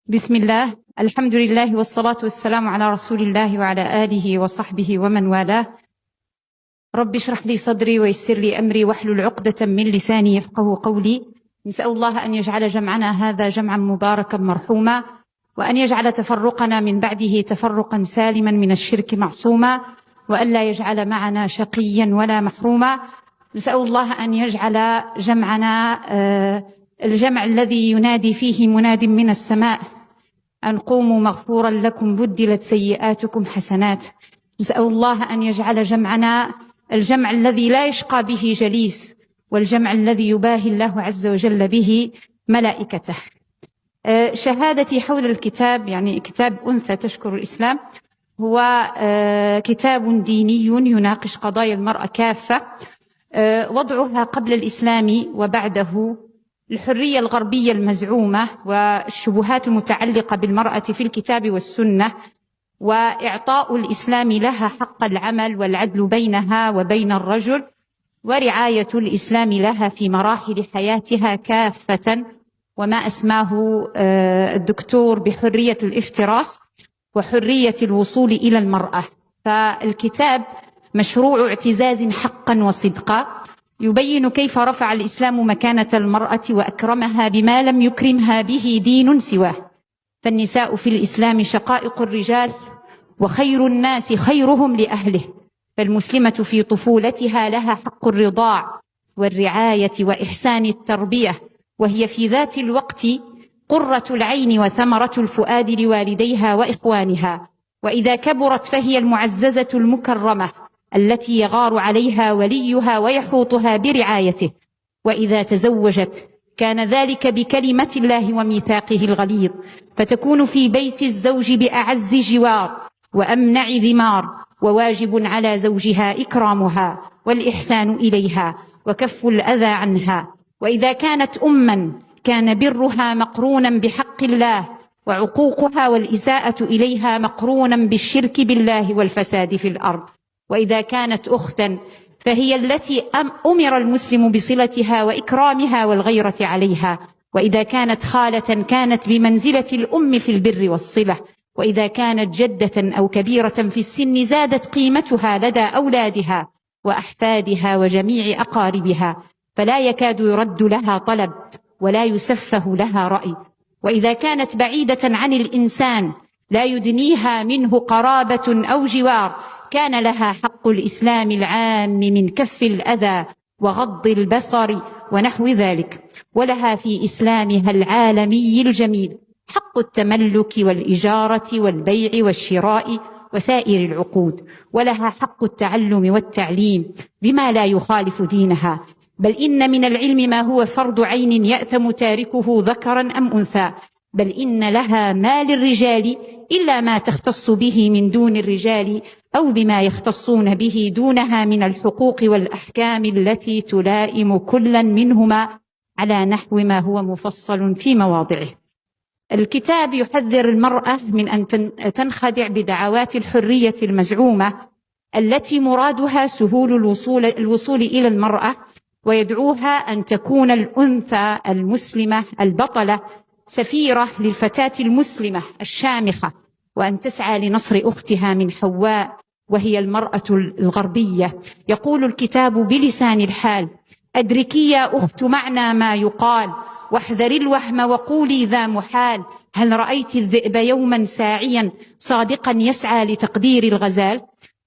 بسم الله، الحمد لله والصلاة والسلام على رسول الله وعلى آله وصحبه ومن والاه. رب اشرح لي صدري ويسر لي أمري واحلل عقدة من لساني يفقه قولي. نسأل الله أن يجعل جمعنا هذا جمعا مباركا مرحوما، وأن يجعل تفرقنا من بعده تفرقا سالما من الشرك معصوما، وأن لا يجعل معنا شقيا ولا محروما. نسأل الله أن يجعل جمعنا الجمع الذي ينادي فيه مناد من السماء أن قوموا مغفورا لكم بدلت سيئاتكم حسنات. نسأل الله أن يجعل جمعنا الجمع الذي لا يشقى به جليس، والجمع الذي يباهي الله عز وجل به ملائكته. شهادتي حول الكتاب، يعني كتاب أنثى تشكر الإسلام، هو كتاب ديني يناقش قضايا المرأة كافة، وضعها قبل الإسلام وبعده، الحرية الغربية المزعومة والشبهات المتعلقة بالمرأة في الكتاب والسنة، وإعطاء الإسلام لها حق العمل والعدل بينها وبين الرجل، ورعاية الإسلام لها في مراحل حياتها كافة، وما أسماه الدكتور بحرية الافتراس وحرية الوصول إلى المرأة. فالكتاب مشروع اعتزاز حقا وصدقا، يبين كيف رفع الإسلام مكانة المرأة وأكرمها بما لم يكرمها به دين سواه. فالنساء في الإسلام شقائق الرجال، وخير الناس خيرهم لأهله. فالمسلمة في طفولتها لها حق الرضاع والرعاية وإحسان التربية، وهي في ذات الوقت قرة العين وثمرة الفؤاد لوالديها وإخوانها. وإذا كبرت فهي المعززة المكرمة التي يغار عليها وليها ويحوطها برعايته. وإذا تزوجت كان ذلك بكلمة الله وميثاقه الغليظ، فتكون في بيت الزوج بأعز جوار وأمنع ذمار، وواجب على زوجها إكرامها والإحسان إليها وكف الأذى عنها. وإذا كانت أماً كان برها مقرونا بحق الله، وعقوقها والإساءة إليها مقرونا بالشرك بالله والفساد في الأرض. وإذا كانت أختا فهي التي أمر المسلم بصلتها وإكرامها والغيرة عليها. وإذا كانت خالة كانت بمنزلة الأم في البر والصلة. وإذا كانت جدة أو كبيرة في السن زادت قيمتها لدى أولادها وأحفادها وجميع أقاربها، فلا يكاد يرد لها طلب ولا يسفه لها رأي. وإذا كانت بعيدة عن الإنسان لا يدنيها منه قرابة أو جوار، كان لها حق الإسلام العام من كف الأذى وغض البصر ونحو ذلك. ولها في إسلامها العالمي الجميل حق التملك والإجارة والبيع والشراء وسائر العقود. ولها حق التعلم والتعليم بما لا يخالف دينها، بل إن من العلم ما هو فرض عين يأثم تاركه ذكرا أم أنثى. بل إن لها ما للرجال إلا ما تختص به من دون الرجال، أو بما يختصون به دونها من الحقوق والأحكام التي تلائم كلا منهما على نحو ما هو مفصل في مواضعه. الكتاب يحذر المرأة من أن تنخدع بدعوات الحرية المزعومة التي مرادها سهول الوصول إلى المرأة، ويدعوها أن تكون الأنثى المسلمة البطلة سفيرة للفتاة المسلمة الشامخة، وأن تسعى لنصر أختها من حواء وهي المرأة الغربية. يقول الكتاب بلسان الحال: أدركي يا أخت معنى ما يقال، واحذري الوهم وقولي ذا محال. هل رأيت الذئب يوما ساعيا صادقا يسعى لتقدير الغزال؟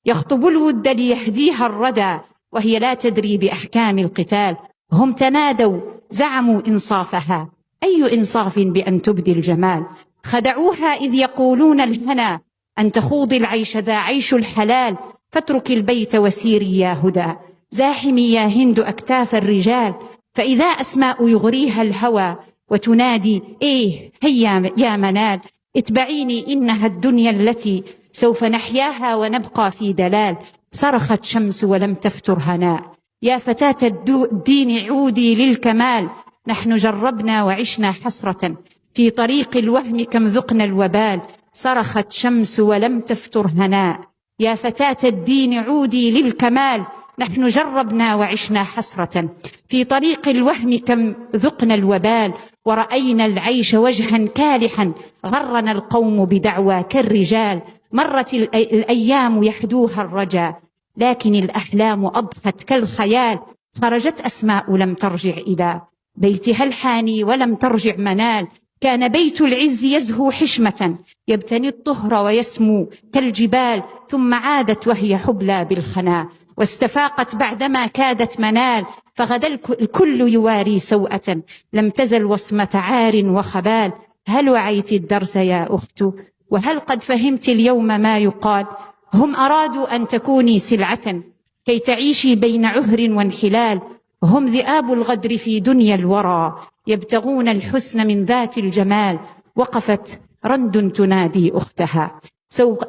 يخطب الود ليهديها الردى وهي لا تدري بأحكام القتال. هم تنادوا زعموا إنصافها، أي إنصاف بأن تبدي الجمال؟ خدعوها إذ يقولون الهنا أن تخوضي العيش ذا عيش الحلال. فاترك البيت وسيري يا هدى، زاحمي يا هند أكتاف الرجال. فإذا أسماء يغريها الهوى وتنادي إيه هيا يا منال، اتبعيني إنها الدنيا التي سوف نحياها ونبقى في دلال. صرخت شمس ولم تفتر هناء، يا فتاة الدين عودي للكمال. نحن جربنا وعشنا حسرة في طريق الوهم كم ذقنا الوبال. صرخت شمس ولم تفتر هناء، يا فتاة الدين عودي للكمال. نحن جربنا وعشنا حسرة في طريق الوهم كم ذقنا الوبال. ورأينا العيش وجها كالحا، غرنا القوم بدعوى كالرجال، مرت الأيام يحدوها الرجا، لكن الأحلام أضحت كالخيال، خرجت أسماء لم ترجع إلى بيتها الحاني ولم ترجع منال، كان بيت العز يزهو حشمة، يبتني الطهر ويسمو كالجبال، ثم عادت وهي حبلى بالخنا، واستفاقت بعدما كادت منال، فغدا الكل يواري سوءة، لم تزل وصمة عار وخبال. هل وعيت الدرس يا أخت؟ وهل قد فهمت اليوم ما يقال؟ هم أرادوا أن تكوني سلعة كي تعيشي بين عهر وانحلال، هم ذئاب الغدر في دنيا الورى، يبتغون الحسن من ذات الجمال. وقفت رند تنادي أختها،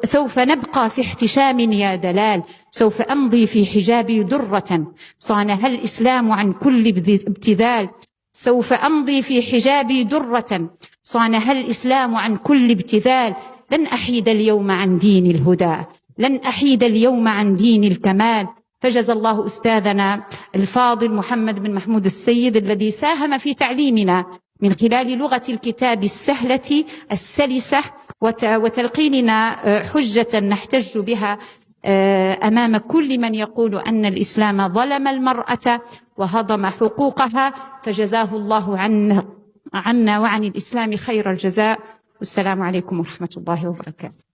سوف نبقى في احتشام يا دلال، سوف أمضي في حجابي درة صانها الإسلام عن كل ابتذال، سوف أمضي في حجابي درة صانها الإسلام عن كل ابتذال، لن أحيد اليوم عن دين الهدى، لن أحيد اليوم عن دين الكمال. فجزى الله أستاذنا الفاضل محمد بن محمود السيد الذي ساهم في تعليمنا من خلال لغة الكتاب السهلة السلسة، وتلقيننا حجة نحتج بها أمام كل من يقول أن الإسلام ظلم المرأة وهضم حقوقها، فجزاه الله عنا وعن الإسلام خير الجزاء. والسلام عليكم ورحمة الله وبركاته.